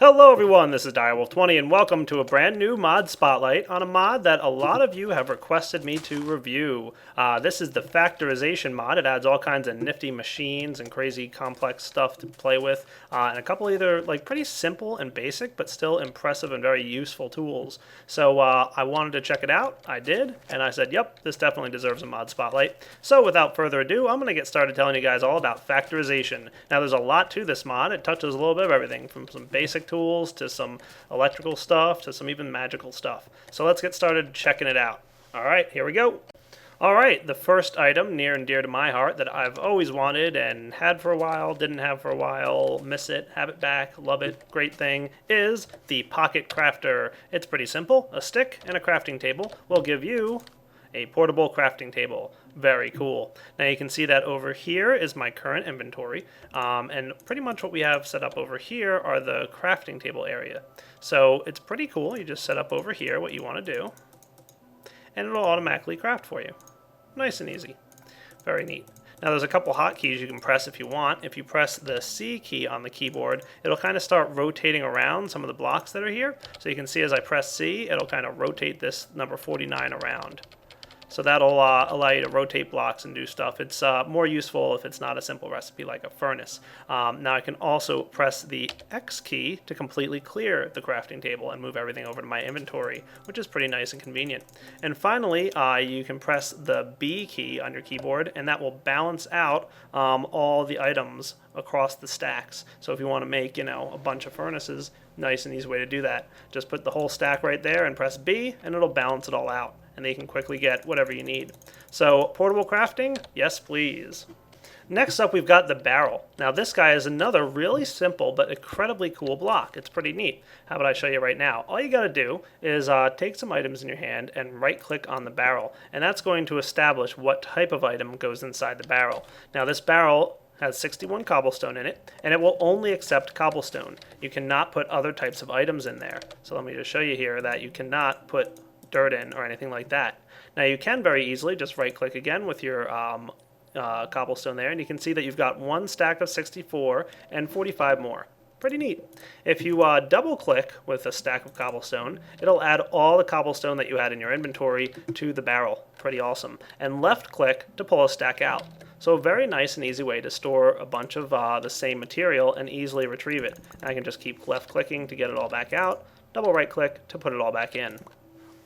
Hello everyone, this is Direwolf20 and welcome to a brand new mod spotlight on a mod that a lot of you have requested me to review. This is the Factorization mod. It adds all kinds of nifty machines and crazy complex stuff to play with, and a couple either like pretty simple and basic but still impressive and very useful tools. So I wanted to check it out. I did, and I said, yep, this definitely deserves a mod spotlight. So without further ado, I'm going to get started telling you guys all about Factorization. Now there's a lot to this mod. It touches a little bit of everything from some basic tools to some electrical stuff to some even magical stuff. So let's get started checking it out. Alright, here we go. Alright, the first item near and dear to my heart that I've always wanted and had for a while, didn't have for a while, miss it, have it back, love it, great thing, is the Pocket Crafter. It's pretty simple. A stick and a crafting table will give you a portable crafting table. Very cool. Now you can see that over here is my current inventory, and pretty much what we have set up over here are the crafting table area. So it's pretty cool. You just set up over here what you want to do, and it'll automatically craft for you. Nice and easy. Very neat. Now there's a couple hotkeys you can press if you want. If you press the C key on the keyboard, it'll kind of start rotating around some of the blocks that are here. So you can see as I press C, it'll kind of rotate this number 49 around. So that'll allow you to rotate blocks and do stuff. It's more useful if it's not a simple recipe like a furnace. Now I can also press the X key to completely clear the crafting table and move everything over to my inventory, which is pretty nice and convenient. And finally, you can press the B key on your keyboard, and that will balance out all the items across the stacks. So if you want to make, a bunch of furnaces, nice and easy way to do that. Just put the whole stack right there and press B, and it'll balance it all out. And then you can quickly get whatever you need. So portable crafting, yes please. Next up we've got the barrel. Now this guy is another really simple but incredibly cool block. It's pretty neat. How about I show you right now? All you gotta do is take some items in your hand and right click on the barrel, and that's going to establish what type of item goes inside the barrel. Now this barrel has 61 cobblestone in it, and it will only accept cobblestone. You cannot put other types of items in there. So let me just show you here that you cannot put dirt in or anything like that. Now you can very easily just right click again with your cobblestone there, and you can see that you've got one stack of 64 and 45 more. Pretty neat. If you double click with a stack of cobblestone, it'll add all the cobblestone that you had in your inventory to the barrel. Pretty awesome. And left click to pull a stack out. So a very nice and easy way to store a bunch of the same material and easily retrieve it. And I can just keep left clicking to get it all back out, double right click to put it all back in.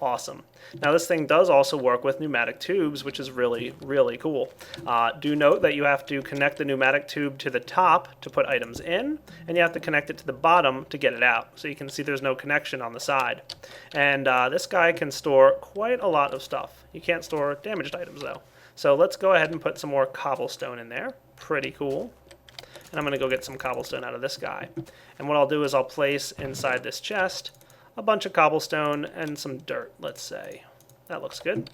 Awesome. Now this thing does also work with pneumatic tubes, which is really, really cool. Do note that you have to connect the pneumatic tube to the top to put items in, and you have to connect it to the bottom to get it out. So you can see there's no connection on the side. And this guy can store quite a lot of stuff. You can't store damaged items though. So let's go ahead and put some more cobblestone in there. Pretty cool. And I'm going to go get some cobblestone out of this guy. And what I'll do is I'll place inside this chest a bunch of cobblestone and some dirt, let's say. That looks good.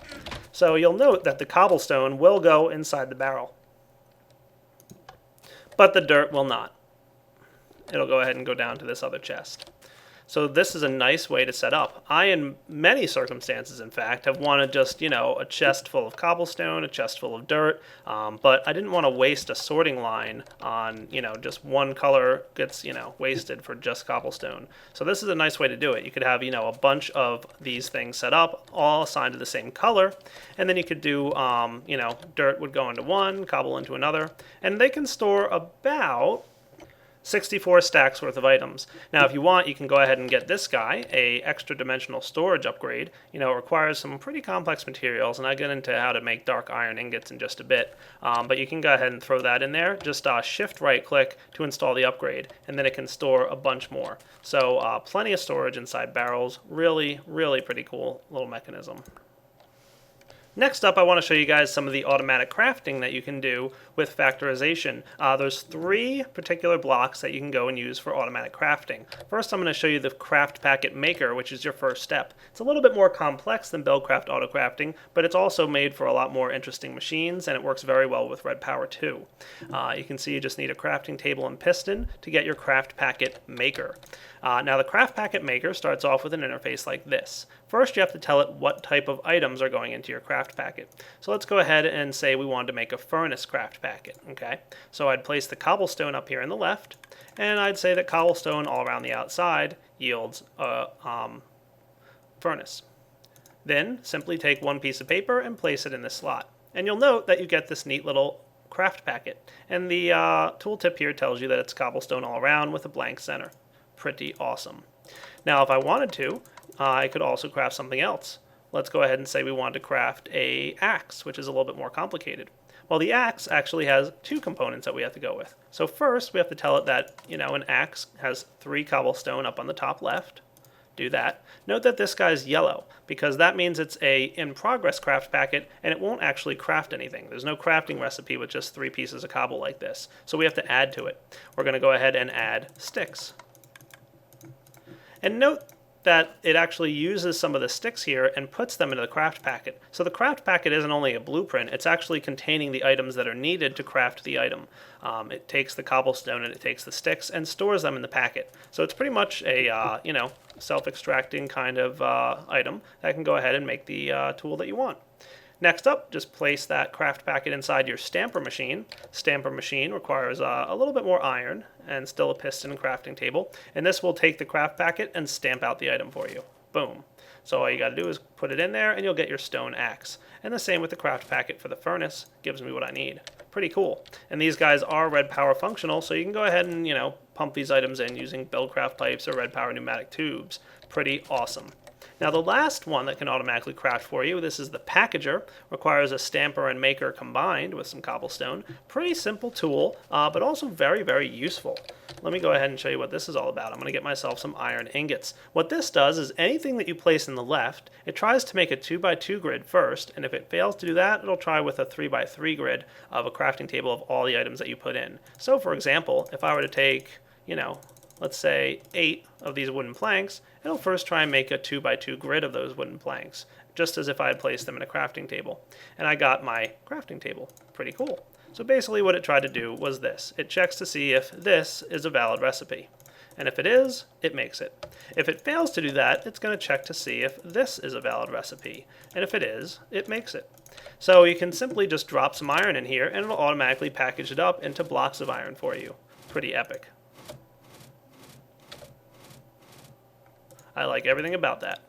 So you'll note that the cobblestone will go inside the barrel, but the dirt will not. It'll go ahead and go down to this other chest. So this is a nice way to set up. I, in many circumstances, in fact, have wanted just, a chest full of cobblestone, a chest full of dirt, but I didn't want to waste a sorting line on, just one color gets, wasted for just cobblestone. So this is a nice way to do it. You could have, a bunch of these things set up, all assigned to the same color, and then you could do, dirt would go into one, cobble into another, and they can store about 64 stacks worth of items. Now if you want, you can go ahead and get this guy, a extra dimensional storage upgrade. It requires some pretty complex materials, and I get into how to make dark iron ingots in just a bit. But you can go ahead and throw that in there. Just shift right click to install the upgrade, and then it can store a bunch more. So plenty of storage inside barrels. Really, really pretty cool little mechanism. Next up, I want to show you guys some of the automatic crafting that you can do with Factorization. There's three particular blocks that you can go and use for automatic crafting. First, I'm going to show you the Craft Packet Maker, which is your first step. It's a little bit more complex than Buildcraft Auto Crafting, but it's also made for a lot more interesting machines, and it works very well with Red Power 2. You can see you just need a crafting table and piston to get your Craft Packet Maker. Now the Craft Packet Maker starts off with an interface like this. First, you have to tell it what type of items are going into your craft packet. So let's go ahead and say we wanted to make a furnace craft packet. Okay, so I'd place the cobblestone up here in the left, and I'd say that cobblestone all around the outside yields a furnace. Then simply take one piece of paper and place it in this slot. And you'll note that you get this neat little craft packet. And the tooltip here tells you that it's cobblestone all around with a blank center. Pretty awesome. Now if I wanted to, I could also craft something else. Let's go ahead and say we want to craft a axe, which is a little bit more complicated. Well, the axe actually has two components that we have to go with. So first, we have to tell it that, an axe has 3 cobblestone up on the top left. Do that. Note that this guy's yellow, because that means it's a in-progress craft packet, and it won't actually craft anything. There's no crafting recipe with just 3 pieces of cobble like this. So we have to add to it. We're going to go ahead and add sticks. And note that it actually uses some of the sticks here and puts them into the craft packet. So the craft packet isn't only a blueprint, it's actually containing the items that are needed to craft the item. It takes the cobblestone and it takes the sticks and stores them in the packet. So it's pretty much a, self-extracting kind of item that can go ahead and make the tool that you want. Next up, just place that craft packet inside your stamper machine. Stamper machine requires a little bit more iron and still a piston crafting table. And this will take the craft packet and stamp out the item for you. Boom. So all you got to do is put it in there and you'll get your stone axe. And the same with the craft packet for the furnace. Gives me what I need. Pretty cool. And these guys are red power functional, so you can go ahead and, pump these items in using Buildcraft pipes or red power pneumatic tubes. Pretty awesome. Now the last one that can automatically craft for you, this is the packager. Requires a stamper and maker combined with some cobblestone. Pretty simple tool, but also very, very useful. Let me go ahead and show you what this is all about. I'm going to get myself some iron ingots. What this does is anything that you place in the left, it tries to make a 2x2 grid first, and if it fails to do that, it'll try with a 3x3 grid of a crafting table of all the items that you put in. So for example, if I were to take, let's say 8 of these wooden planks, it'll first try and make a 2x2 grid of those wooden planks, just as if I had placed them in a crafting table. And I got my crafting table. Pretty cool. So basically what it tried to do was this. It checks to see if this is a valid recipe. And if it is, it makes it. If it fails to do that, it's going to check to see if this is a valid recipe. And if it is, it makes it. So you can simply just drop some iron in here and it'll automatically package it up into blocks of iron for you. Pretty epic. I like everything about that.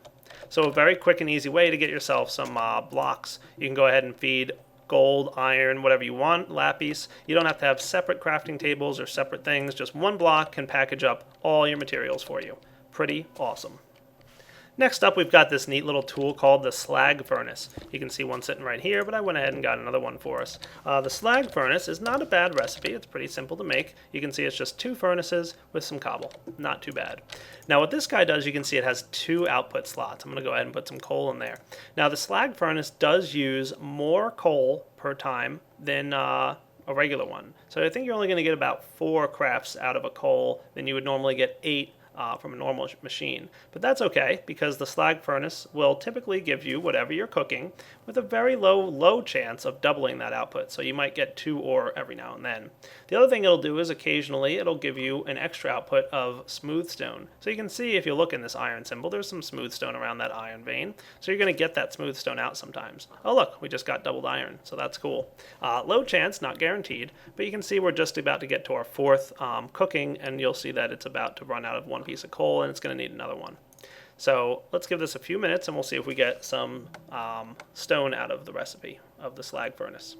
So a very quick and easy way to get yourself some blocks. You can go ahead and feed gold, iron, whatever you want, lapis. You don't have to have separate crafting tables or separate things. Just one block can package up all your materials for you. Pretty awesome. Next up, we've got this neat little tool called the Slag Furnace. You can see one sitting right here, but I went ahead and got another one for us. The Slag Furnace is not a bad recipe. It's pretty simple to make. You can see it's just 2 furnaces with some cobble. Not too bad. Now what this guy does, you can see it has 2 output slots. I'm going to go ahead and put some coal in there. Now the Slag Furnace does use more coal per time than a regular one. So I think you're only going to get about 4 crafts out of a coal than you would normally get 8 from a normal machine. But that's okay, because the Slag Furnace will typically give you whatever you're cooking with a very low chance of doubling that output. So you might get 2 ore every now and then. The other thing it'll do is occasionally it'll give you an extra output of smooth stone. So you can see if you look in this iron symbol, there's some smooth stone around that iron vein. So you're going to get that smooth stone out sometimes. Oh look, we just got doubled iron, so that's cool. Low chance, not guaranteed, but you can see we're just about to get to our 4th cooking, and you'll see that it's about to run out of 1 piece of coal and it's going to need another one. So let's give this a few minutes and we'll see if we get some stone out of the recipe of the Slag Furnace.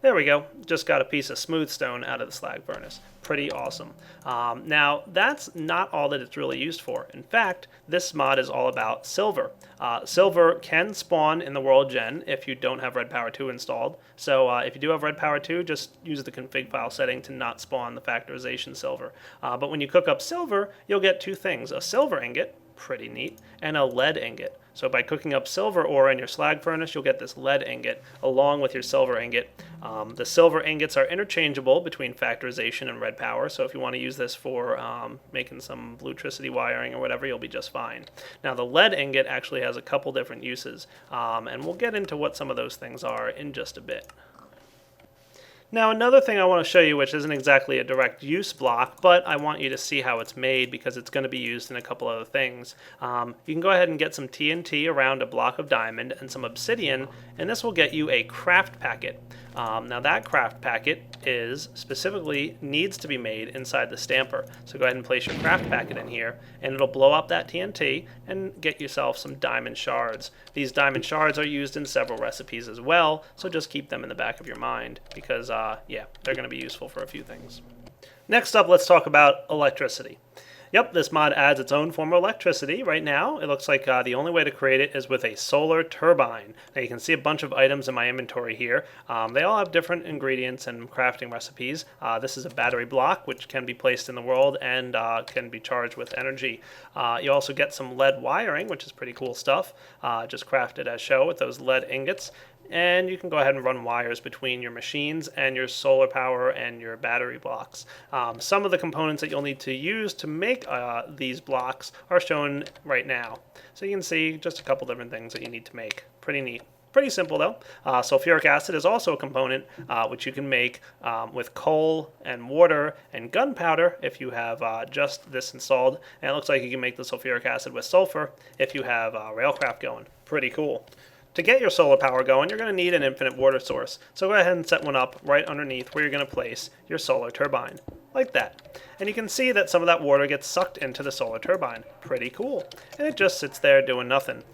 There we go. Just got a piece of smooth stone out of the Slag Furnace. Pretty awesome. Now, that's not all that it's really used for. In fact, this mod is all about silver. Silver can spawn in the World Gen if you don't have Red Power 2 installed. So if you do have Red Power 2, just use the config file setting to not spawn the Factorization silver. But when you cook up silver, you'll get 2 things. A silver ingot, pretty neat, and a lead ingot. So by cooking up silver ore in your slag furnace, you'll get this lead ingot along with your silver ingot. The silver ingots are interchangeable between Factorization and Red Power, so if you want to use this for making some bluetricity wiring or whatever, you'll be just fine. Now the lead ingot actually has a couple different uses, and we'll get into what some of those things are in just a bit. Now another thing I want to show you, which isn't exactly a direct use block, but I want you to see how it's made because it's going to be used in a couple other things. You can go ahead and get some TNT around a block of diamond and some obsidian, and this will get you a craft packet. Now that craft packet is specifically needs to be made inside the stamper. So go ahead and place your craft packet in here, and it'll blow up that TNT and get yourself some diamond shards. These diamond shards are used in several recipes as well, so just keep them in the back of your mind because yeah, they're going to be useful for a few things. Next up, let's talk about electricity. Yep, this mod adds its own form of electricity. Right now, it looks like the only way to create it is with a solar turbine. Now you can see a bunch of items in my inventory here. They all have different ingredients and crafting recipes. This is a battery block, which can be placed in the world and can be charged with energy. You also get some lead wiring, which is pretty cool stuff. Just crafted as shown with those lead ingots. And you can go ahead and run wires between your machines and your solar power and your battery blocks. Some of the components that you'll need to use to make these blocks are shown right now. So you can see just a couple different things that you need to make. Pretty neat. Pretty simple though. Sulfuric acid is also a component which you can make with coal and water and gunpowder if you have just this installed. And it looks like you can make the sulfuric acid with sulfur if you have railcraft going. Pretty cool. To get your solar power going, you're going to need an infinite water source. So go ahead and set one up right underneath where you're going to place your solar turbine, like that. And you can see that some of that water gets sucked into the solar turbine. Pretty cool. And it just sits there doing nothing.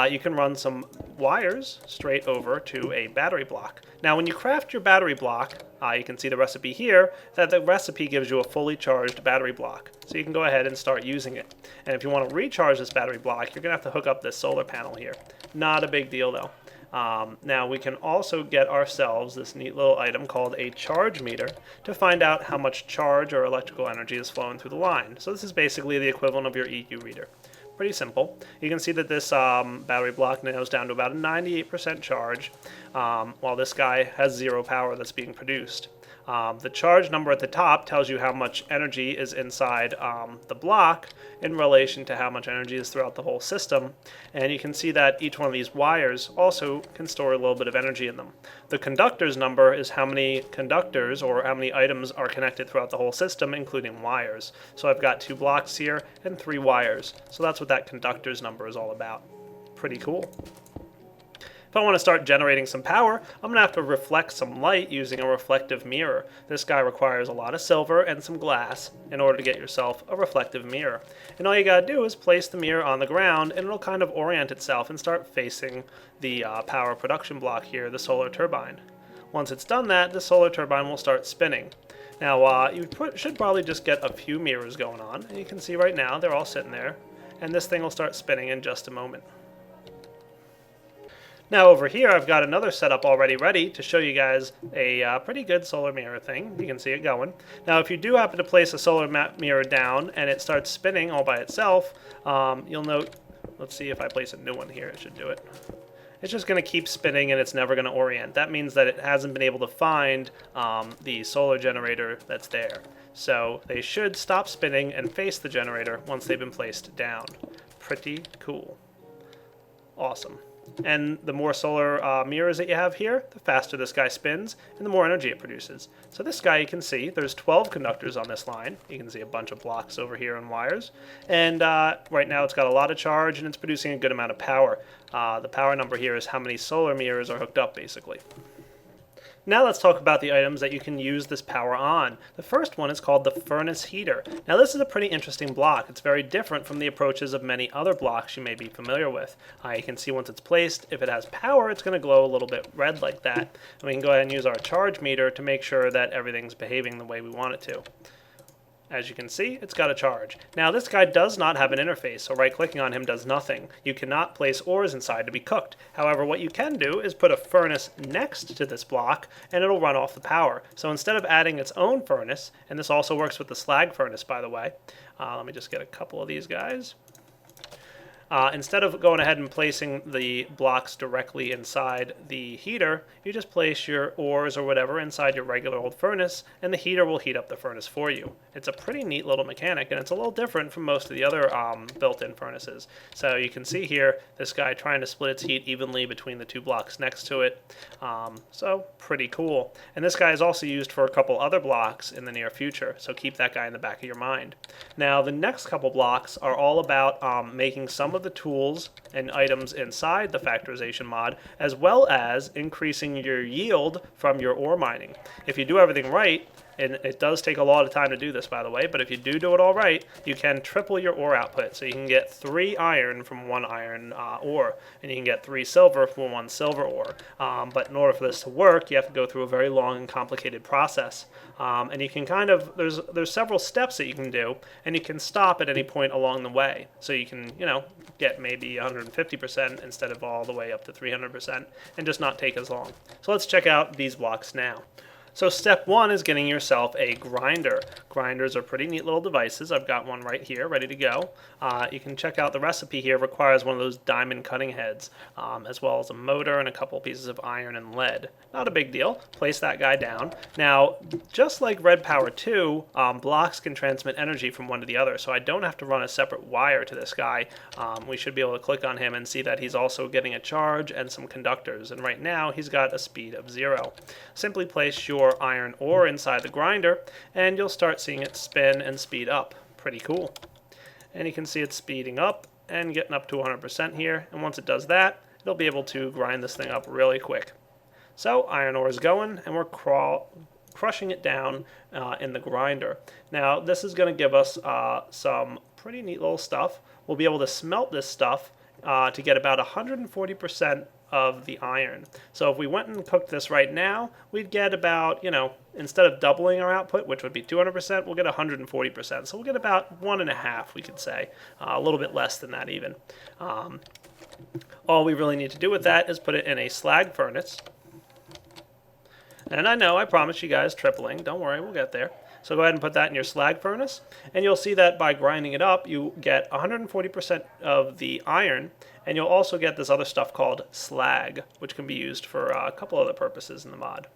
You can run some wires straight over to a battery block. Now when you craft your battery block, you can see the recipe here, that the recipe gives you a fully charged battery block. So you can go ahead and start using it. And if you want to recharge this battery block, you're going to have to hook up this solar panel here. Not a big deal though. Now we can also get ourselves this neat little item called a charge meter to find out how much charge or electrical energy is flowing through the line. So this is basically the equivalent of your EQ reader. Pretty simple. You can see that this battery block now is down to about a 98% charge, while this guy has 0 power that's being produced. The charge number at the top tells you how much energy is inside the block in relation to how much energy is throughout the whole system. And you can see that each one of these wires also can store a little bit of energy in them. The conductors number is how many conductors or how many items are connected throughout the whole system, including wires. So I've got 2 blocks here and 3 wires. So that's what that conductors number is all about. Pretty cool. If I want to start generating some power, I'm going to have to reflect some light using a reflective mirror. This guy requires a lot of silver and some glass in order to get yourself a reflective mirror. And all you got to do is place the mirror on the ground and it'll kind of orient itself and start facing the power production block here, the solar turbine. Once it's done that, the solar turbine will start spinning. Now you should probably just get a few mirrors going on. And you can see right now they're all sitting there. And this thing will start spinning in just a moment. Now over here I've got another setup already ready to show you guys a pretty good solar mirror thing. You can see it going. Now if you do happen to place a solar mirror down and it starts spinning all by itself, you'll note, let's see if I place a new one here, it should do it. It's just going to keep spinning and it's never going to orient. That means that it hasn't been able to find the solar generator that's there. So they should stop spinning and face the generator once they've been placed down. Pretty cool. Awesome. And the more solar mirrors that you have here, the faster this guy spins and the more energy it produces. So this guy, you can see there's 12 conductors on this line. You can see a bunch of blocks over here and wires. And right now it's got a lot of charge and it's producing a good amount of power. The power number here is how many solar mirrors are hooked up basically. Now let's talk about the items that you can use this power on. The first one is called the furnace heater. Now this is a pretty interesting block. It's very different from the approaches of many other blocks you may be familiar with. You can see once it's placed, if it has power, it's going to glow a little bit red like that. And we can go ahead and use our charge meter to make sure that everything's behaving the way we want it to. As you can see, it's got a charge. Now this guy does not have an interface, so right-clicking on him does nothing. You cannot place ores inside to be cooked. However, what you can do is put a furnace next to this block, and it'll run off the power. So instead of adding its own furnace, and this also works with the slag furnace, by the way. Let me just get a couple of these guys. Instead of going ahead and placing the blocks directly inside the heater, you just place your ores or whatever inside your regular old furnace, and the heater will heat up the furnace for you. It's a pretty neat little mechanic, and it's a little different from most of the other built-in furnaces. So you can see here this guy trying to split its heat evenly between the two blocks next to it. So pretty cool. And this guy is also used for a couple other blocks in the near future, so keep that guy in the back of your mind. Now the next couple blocks are all about making some of the tools and items inside the Factorization mod, as well as increasing your yield from your ore mining. If you do everything right, and it does take a lot of time to do this, by the way, but if you do it all right, you can triple your ore output. So you can get 3 iron from 1 iron ore, and you can get 3 silver from 1 silver ore. But in order for this to work, you have to go through a very long and complicated process. And you can kind of, there's several steps that you can do, and you can stop at any point along the way. So you can, get maybe 150% instead of all the way up to 300%, and just not take as long. So let's check out these blocks now. So step 1 is getting yourself a grinder. Grinders are pretty neat little devices. I've got one right here ready to go. You can check out the recipe here. It requires one of those diamond cutting heads, as well as a motor and a couple pieces of iron and lead. Not a big deal. Place that guy down. Now, just like Red Power 2, blocks can transmit energy from one to the other, so I don't have to run a separate wire to this guy. We should be able to click on him and see that he's also getting a charge and some conductors, and right now he's got a speed of 0. Simply place your iron ore inside the grinder, and you'll start seeing it spin and speed up. Pretty cool. And you can see it speeding up and getting up to 100% here, and once it does that, it'll be able to grind this thing up really quick. So iron ore is going, and we're crushing it down in the grinder. Now this is going to give us some pretty neat little stuff. We'll be able to smelt this stuff to get about 140% of the iron. So if we went and cooked this right now, we'd get about, instead of doubling our output, which would be 200%, we'll get 140%. So we'll get about 1.5, we could say, a little bit less than that even. All we really need to do with that is put it in a slag furnace. And I know, I promised you guys tripling. Don't worry, we'll get there. So go ahead and put that in your slag furnace, and you'll see that by grinding it up, you get 140% of the iron, and you'll also get this other stuff called slag, which can be used for a couple other purposes in the mod.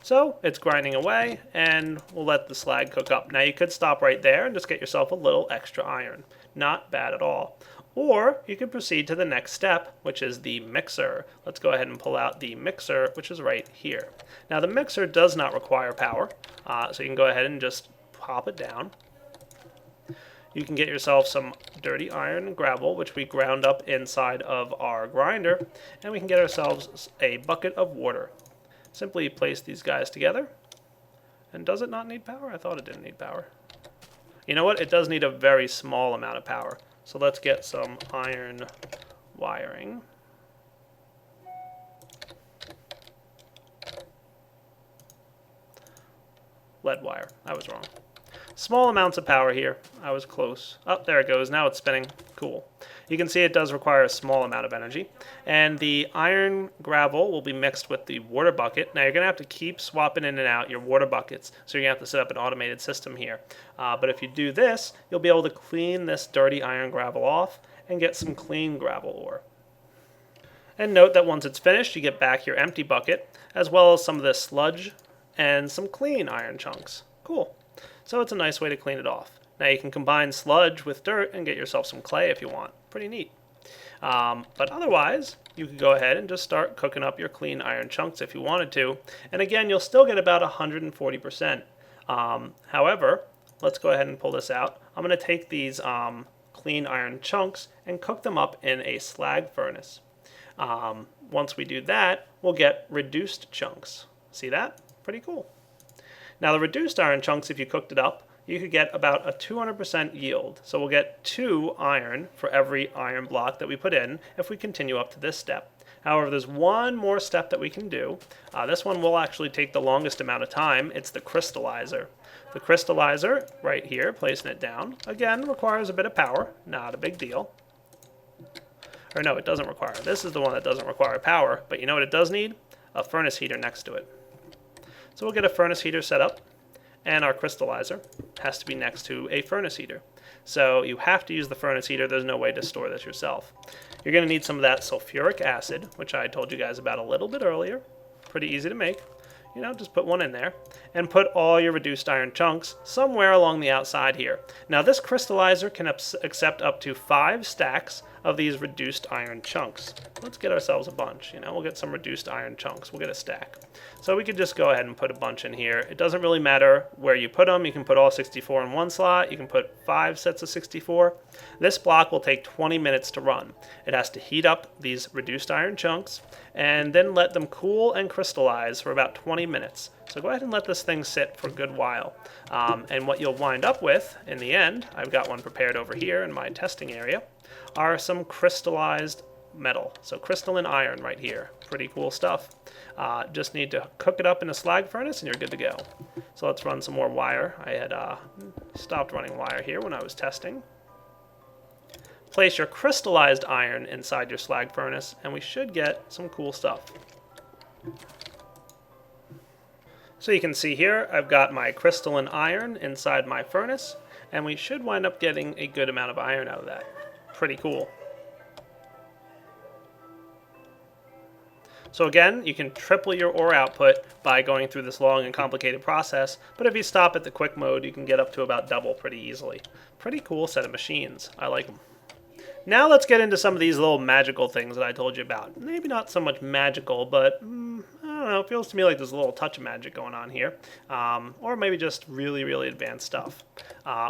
So it's grinding away, and we'll let the slag cook up. Now you could stop right there and just get yourself a little extra iron. Not bad at all. Or you could proceed to the next step, which is the mixer. Let's go ahead and pull out the mixer, which is right here. Now the mixer does not require power, so you can go ahead and just pop it down. You can get yourself some dirty iron and gravel, which we ground up inside of our grinder, and we can get ourselves a bucket of water. Simply place these guys together. And does it not need power? I thought it didn't need power. You know what? It does need a very small amount of power. So let's get some iron wiring. Lead wire. I was wrong. Small amounts of power here. I was close. Oh, there it goes. Now it's spinning. Cool. You can see it does require a small amount of energy. And the iron gravel will be mixed with the water bucket. Now you're going to have to keep swapping in and out your water buckets. So you're going to have to set up an automated system here. But if you do this, you'll be able to clean this dirty iron gravel off and get some clean gravel ore. And note that once it's finished, you get back your empty bucket, as well as some of this sludge and some clean iron chunks. Cool. So it's a nice way to clean it off. Now you can combine sludge with dirt and get yourself some clay if you want. Pretty neat. But otherwise, you could go ahead and just start cooking up your clean iron chunks if you wanted to. And again, you'll still get about 140%. However, let's go ahead and pull this out. I'm going to take these clean iron chunks and cook them up in a slag furnace. Once we do that, we'll get reduced chunks. See that? Pretty cool. Now the reduced iron chunks, if you cooked it up, you could get about a 200% yield. So we'll get 2 iron for every iron block that we put in if we continue up to this step. However, there's one more step that we can do. This one will actually take the longest amount of time. It's the crystallizer. The crystallizer, right here, placing it down, again, requires a bit of power. Not a big deal. Or no, it doesn't require. This is the one that doesn't require power, but you know what it does need? A furnace heater next to it. So we'll get a furnace heater set up, and our crystallizer has to be next to a furnace heater. So you have to use the furnace heater. There's no way to store this yourself. You're going to need some of that sulfuric acid, which I told you guys about a little bit earlier. Pretty easy to make. You know, just put one in there and put all your reduced iron chunks somewhere along the outside here. Now this crystallizer can accept up to 5 stacks of these reduced iron chunks. Let's get ourselves a bunch. You know, we'll get some reduced iron chunks. We'll get a stack. So we could just go ahead and put a bunch in here. It doesn't really matter where you put them. You can put all 64 in one slot. You can put 5 sets of 64. This block will take 20 minutes to run. It has to heat up these reduced iron chunks and then let them cool and crystallize for about 20 minutes. So go ahead and let this thing sit for a good while. And what you'll wind up with in the end, I've got one prepared over here in my testing area, are some crystallized metal. So crystalline iron right here. Pretty cool stuff. Just need to cook it up in a slag furnace and you're good to go. So let's run some more wire. I had stopped running wire here when I was testing. Place your crystallized iron inside your slag furnace and we should get some cool stuff. So you can see here I've got my crystalline iron inside my furnace and we should wind up getting a good amount of iron out of that. Pretty cool. So again, you can triple your ore output by going through this long and complicated process, but if you stop at the quick mode, you can get up to about double pretty easily. Pretty cool set of machines. I like them. Now let's get into some of these little magical things that I told you about. Maybe not so much magical, but I don't know, it feels to me like there's a little touch of magic going on here. Or maybe just really, really advanced stuff.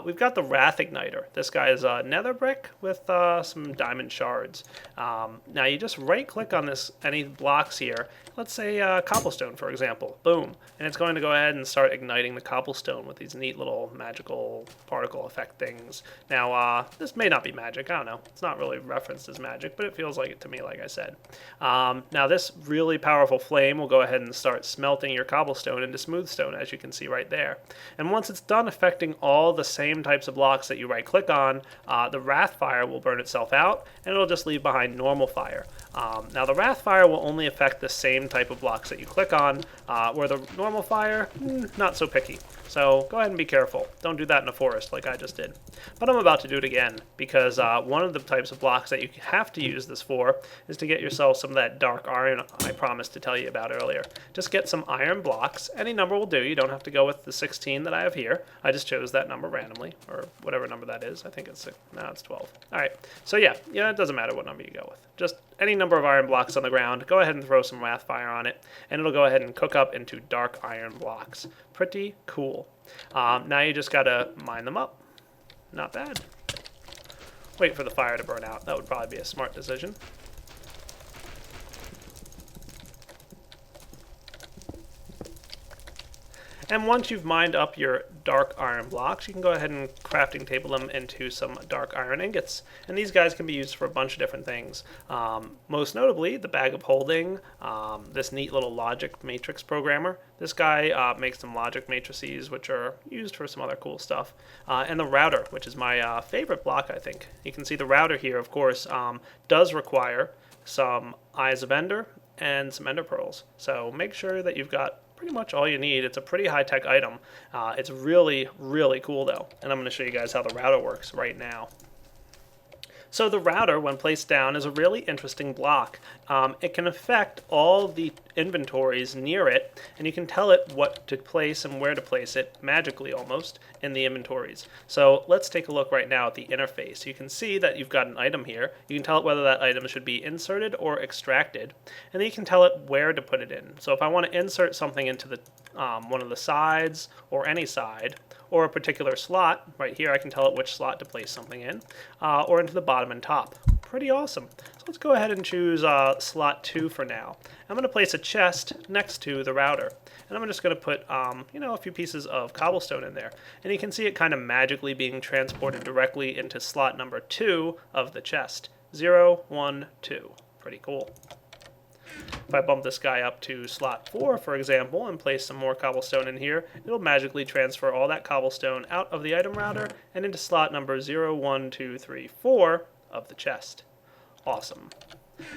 We've got the Rath Igniter. This guy is a nether brick with some diamond shards. Now you just right click on this, any blocks here. Let's say cobblestone, for example. Boom. And it's going to go ahead and start igniting the cobblestone with these neat little magical particle effect things. Now, this may not be magic. I don't know. It's not really referenced as magic, but it feels like it to me, like I said. Now, this really powerful flame will go ahead and start smelting your cobblestone into smooth stone, as you can see right there. And once it's done affecting all the same types of blocks that you right-click on, the Wrath fire will burn itself out, and it'll just leave behind normal fire. Now, the Wrath fire will only affect the same type of blocks that you click on, where the normal fire, not so picky. So go ahead and be careful. Don't do that in a forest like I just did. But I'm about to do it again, because one of the types of blocks that you have to use this for is to get yourself some of that dark iron I promised to tell you about earlier. Just get some iron blocks. Any number will do. You don't have to go with the 16 that I have here. I just chose that number randomly, or whatever number that is. I think it's, no, it's 12. All right. So yeah, it doesn't matter what number you go with. Just any number of iron blocks on the ground, go ahead and throw some Wrath fire on it, and it'll go ahead and cook up into dark iron blocks. Pretty cool. Now you just gotta mine them up. Not bad. Wait for the fire to burn out. That would probably be a smart decision. And once you've mined up your dark iron blocks, you can go ahead and crafting table them into some dark iron ingots. And these guys can be used for a bunch of different things. Most notably, the bag of holding, this neat little logic matrix programmer. This guy makes some logic matrices, which are used for some other cool stuff. And the router, which is my favorite block, I think. You can see the router here, of course, does require some Eyes of Ender and some Ender Pearls. So make sure that you've got pretty much all you need. It's a pretty high-tech item. It's really, really cool, though. And I'm going to show you guys how the router works right now. So the router, when placed down, is a really interesting block. It can affect all the inventories near it, and you can tell it what to place and where to place it, magically almost, in the inventories. So let's take a look right now at the interface. You can see that you've got an item here. You can tell it whether that item should be inserted or extracted, and then you can tell it where to put it in. So if I want to insert something into the one of the sides, or any side, or a particular slot, right here I can tell it which slot to place something in, or into the bottom and top. Pretty awesome. So let's go ahead and choose slot 2 for now. I'm going to place a chest next to the router, and I'm just going to put a few pieces of cobblestone in there, and you can see it kind of magically being transported directly into slot number 2 of the chest. 0, 1, 2. Pretty cool. If I bump this guy up to slot 4, for example, and place some more cobblestone in here, it'll magically transfer all that cobblestone out of the item router and into slot number 0, 1, 2, 3, 4 of the chest. Awesome.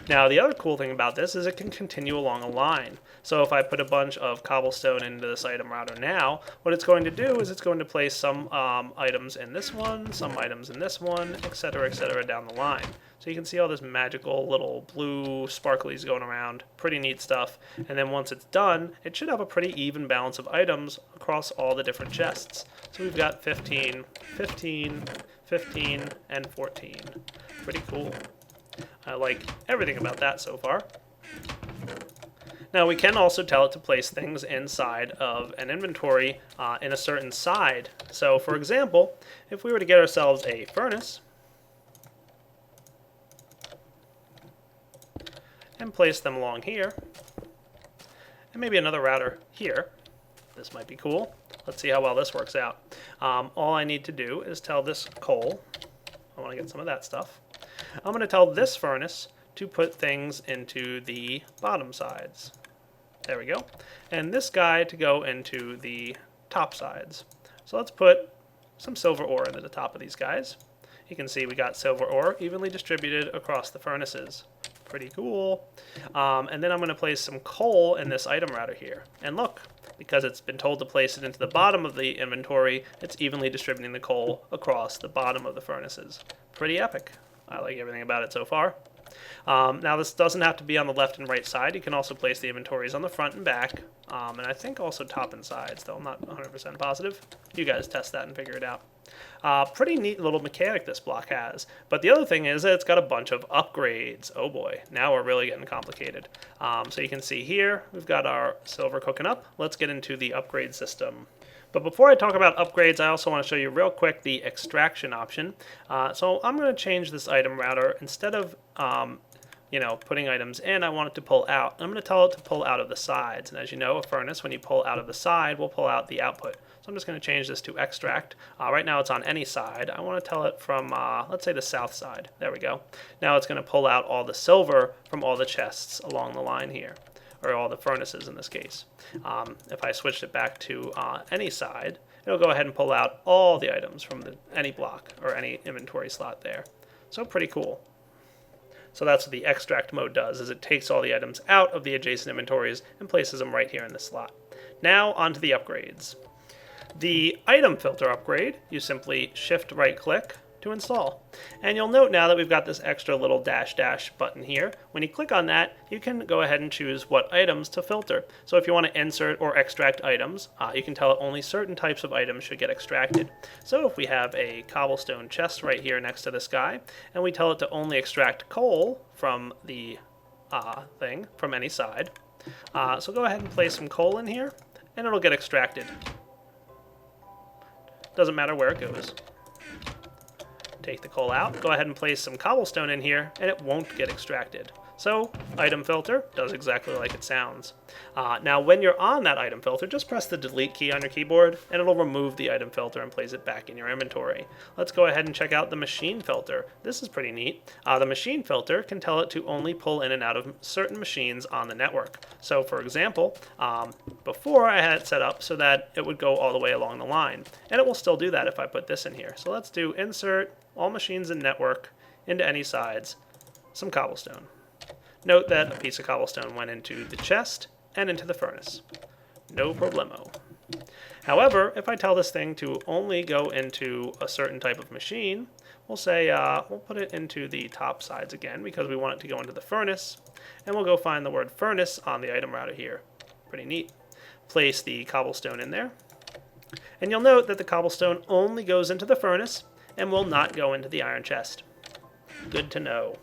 Now, the other cool thing about this is it can continue along a line. So if I put a bunch of cobblestone into this item router now, what it's going to do is it's going to place some items in this one, some items in this one, etc., down the line. So you can see all this magical little blue sparklies going around. Pretty neat stuff. And then once it's done, it should have a pretty even balance of items across all the different chests. So we've got 15, 15, 15, and 14. Pretty cool. I like everything about that so far. Now we can also tell it to place things inside of an inventory in a certain side. So for example, if we were to get ourselves a furnace and place them along here, and maybe another router here, this might be cool. Let's see how well this works out. All I need to do is tell this coal, I want to get some of that stuff, I'm going to tell this furnace to put things into the bottom sides. There we go. And this guy to go into the top sides. So let's put some silver ore into the top of these guys. You can see we got silver ore evenly distributed across the furnaces. Pretty cool. And then I'm going to place some coal in this item router here. And look, because it's been told to place it into the bottom of the inventory, it's evenly distributing the coal across the bottom of the furnaces. Pretty epic. I like everything about it so far. Now this doesn't have to be on the left and right side. You can also place the inventories on the front and back, and I think also top and sides, though I'm not 100% positive. You guys test that and figure it out. Pretty neat little mechanic this block has. But the other thing is that it's got a bunch of upgrades. Oh boy, now we're really getting complicated. So you can see here, we've got our silver cooking up. Let's get into the upgrade system. But before I talk about upgrades, I also want to show you real quick the extraction option. So I'm going to change this item router. Instead of putting items in, I want it to pull out. I'm going to tell it to pull out of the sides. And as you know, a furnace, when you pull out of the side, will pull out the output. So I'm just going to change this to extract. Right now it's on any side. I want to tell it from, let's say, the south side. There we go. Now it's going to pull out all the silver from all the chests along the line here, or all the furnaces in this case. If I switched it back to any side, it'll go ahead and pull out all the items from any block or any inventory slot there. So pretty cool. So that's what the extract mode does, is it takes all the items out of the adjacent inventories and places them right here in the slot. Now onto the upgrades. The item filter upgrade, you simply shift right click to install. And you'll note now that we've got this extra little dash button here. When you click on that, you can go ahead and choose what items to filter. So if you want to insert or extract items, you can tell it only certain types of items should get extracted. So if we have a cobblestone chest right here next to this guy, and we tell it to only extract coal from the thing, from any side. So go ahead and place some coal in here, and it'll get extracted. Doesn't matter where it goes. Take the coal out, go ahead and place some cobblestone in here, and it won't get extracted. So, item filter does exactly like it sounds. Now, when you're on that item filter, just press the delete key on your keyboard, and it'll remove the item filter and place it back in your inventory. Let's go ahead and check out the machine filter. This is pretty neat. The machine filter can tell it to only pull in and out of certain machines on the network. So, for example, before I had it set up so that it would go all the way along the line, and it will still do that if I put this in here. So let's do insert all machines in network into any sides, some cobblestone. Note that a piece of cobblestone went into the chest and into the furnace. No problemo. However, if I tell this thing to only go into a certain type of machine, we'll say, we'll put it into the top sides again because we want it to go into the furnace, and we'll go find the word furnace on the item router here. Pretty neat. Place the cobblestone in there, and you'll note that the cobblestone only goes into the furnace and will not go into the iron chest. Good to know.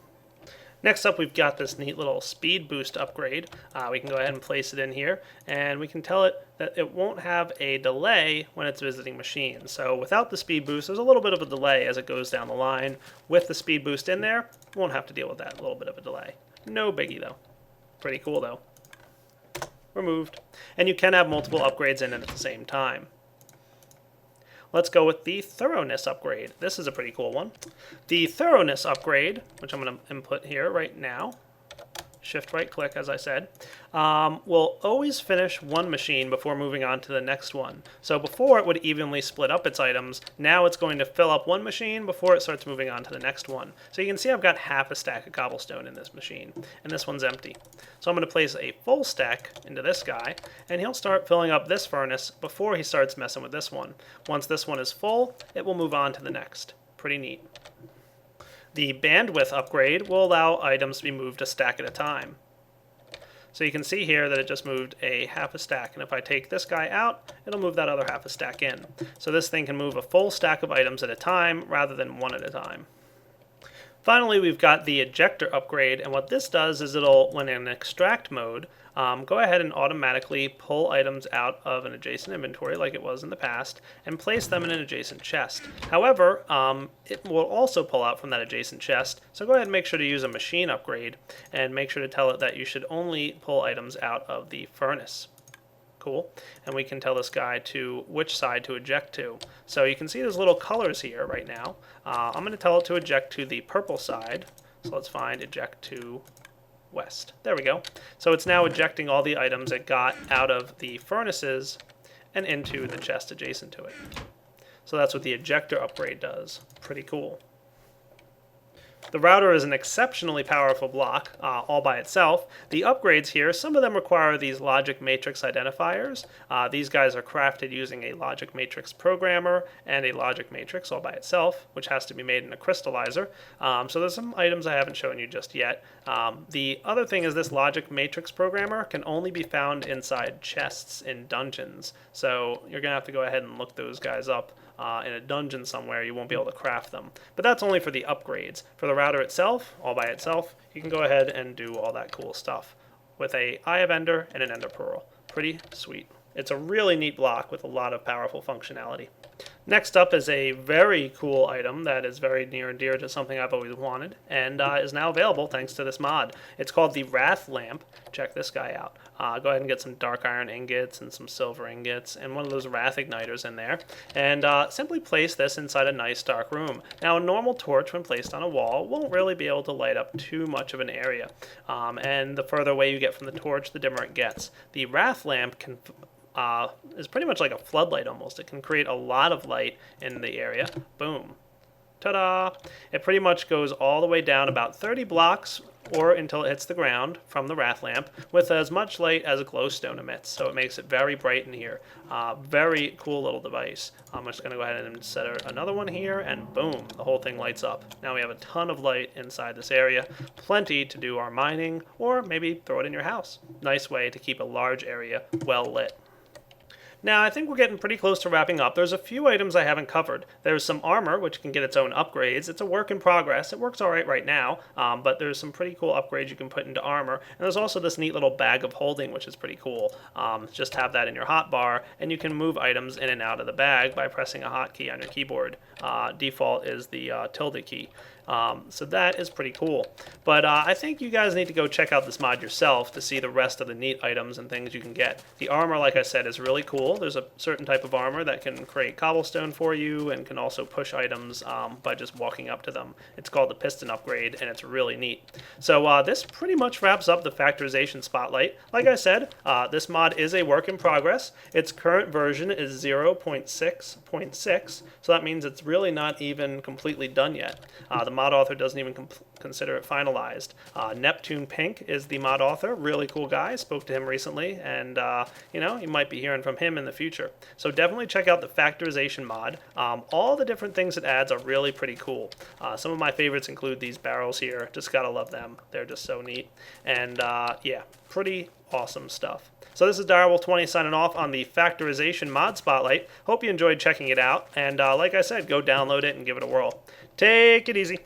Next up, we've got this neat little speed boost upgrade. We can go ahead and place it in here, and we can tell it that it won't have a delay when it's visiting machines. So without the speed boost, there's a little bit of a delay as it goes down the line. With the speed boost in there, won't have to deal with that little bit of a delay. No biggie though. Pretty cool though. Removed. And you can have multiple upgrades in it at the same time. Let's go with the thoroughness upgrade. This is a pretty cool one. The thoroughness upgrade, which I'm going to input here right now, shift right click as I said, will always finish one machine before moving on to the next one. So before it would evenly split up its items, now it's going to fill up one machine before it starts moving on to the next one. So you can see I've got half a stack of cobblestone in this machine, and this one's empty. So I'm going to place a full stack into this guy, and he'll start filling up this furnace before he starts messing with this one. Once this one is full, it will move on to the next. Pretty neat. The bandwidth upgrade will allow items to be moved a stack at a time. So you can see here that it just moved a half a stack, and if I take this guy out, it'll move that other half a stack in. So this thing can move a full stack of items at a time rather than one at a time. Finally, we've got the ejector upgrade, and what this does is it'll, when in extract mode, go ahead and automatically pull items out of an adjacent inventory like it was in the past and place them in an adjacent chest. However, it will also pull out from that adjacent chest, so go ahead and make sure to use a machine upgrade and make sure to tell it that you should only pull items out of the furnace. Cool. And we can tell this guy to which side to eject to. So you can see there's little colors here right now. I'm going to tell it to eject to the purple side. So let's find eject to west. There we go. So it's now ejecting all the items it got out of the furnaces and into the chest adjacent to it. So that's what the ejector upgrade does. Pretty cool. The router is an exceptionally powerful block all by itself. The upgrades here, some of them require these logic matrix identifiers. These guys are crafted using a logic matrix programmer and a logic matrix all by itself, which has to be made in a crystallizer. So there's some items I haven't shown you just yet. The other thing is this logic matrix programmer can only be found inside chests in dungeons. So you're going to have to go ahead and look those guys up. In a dungeon somewhere, you won't be able to craft them. But that's only for the upgrades. For the router itself, all by itself, you can go ahead and do all that cool stuff with a Eye of Ender and an Ender Pearl. Pretty sweet. It's a really neat block with a lot of powerful functionality. Next up is a very cool item that is very near and dear to something I've always wanted, and is now available thanks to this mod. It's called the Rath Lamp. Check this guy out. Go ahead and get some dark iron ingots and some silver ingots and one of those Rath Igniters in there, and simply place this inside a nice dark room. Now a normal torch when placed on a wall won't really be able to light up too much of an area, and the further away you get from the torch, the dimmer it gets. The Rath Lamp can is pretty much like a floodlight almost. It can create a lot of light in the area. Boom. Ta-da! It pretty much goes all the way down about 30 blocks or until it hits the ground from the Rath Lamp with as much light as a glowstone emits. So it makes it very bright in here. Very cool little device. I'm just going to go ahead and set another one here, and boom, the whole thing lights up. Now we have a ton of light inside this area. Plenty to do our mining, or maybe throw it in your house. Nice way to keep a large area well lit. Now, I think we're getting pretty close to wrapping up. There's a few items I haven't covered. There's some armor, which can get its own upgrades. It's a work in progress. It works all right now, but there's some pretty cool upgrades you can put into armor. And there's also this neat little bag of holding, which is pretty cool. Just have that in your hotbar, and you can move items in and out of the bag by pressing a hotkey on your keyboard. Default is the tilde key. So that is pretty cool. But I think you guys need to go check out this mod yourself to see the rest of the neat items and things you can get. The armor, like I said, is really cool. There's a certain type of armor that can create cobblestone for you and can also push items by just walking up to them. It's called the piston upgrade, and it's really neat. So this pretty much wraps up the Factorization Spotlight. Like I said, this mod is a work in progress. Its current version is 0.6.6, so that means it's really not even completely done yet. The mod author doesn't even consider it finalized. Neptune Pink is the mod author. Really cool guy. Spoke to him recently, and you might be hearing from him in the future. So definitely check out the Factorization mod. All the different things it adds are really pretty cool. Some of my favorites include these barrels here. Just gotta love them. They're just so neat. And yeah, pretty awesome stuff. So this is Direwolf20 signing off on the Factorization mod spotlight. Hope you enjoyed checking it out. And like I said, go download it and give it a whirl. Take it easy.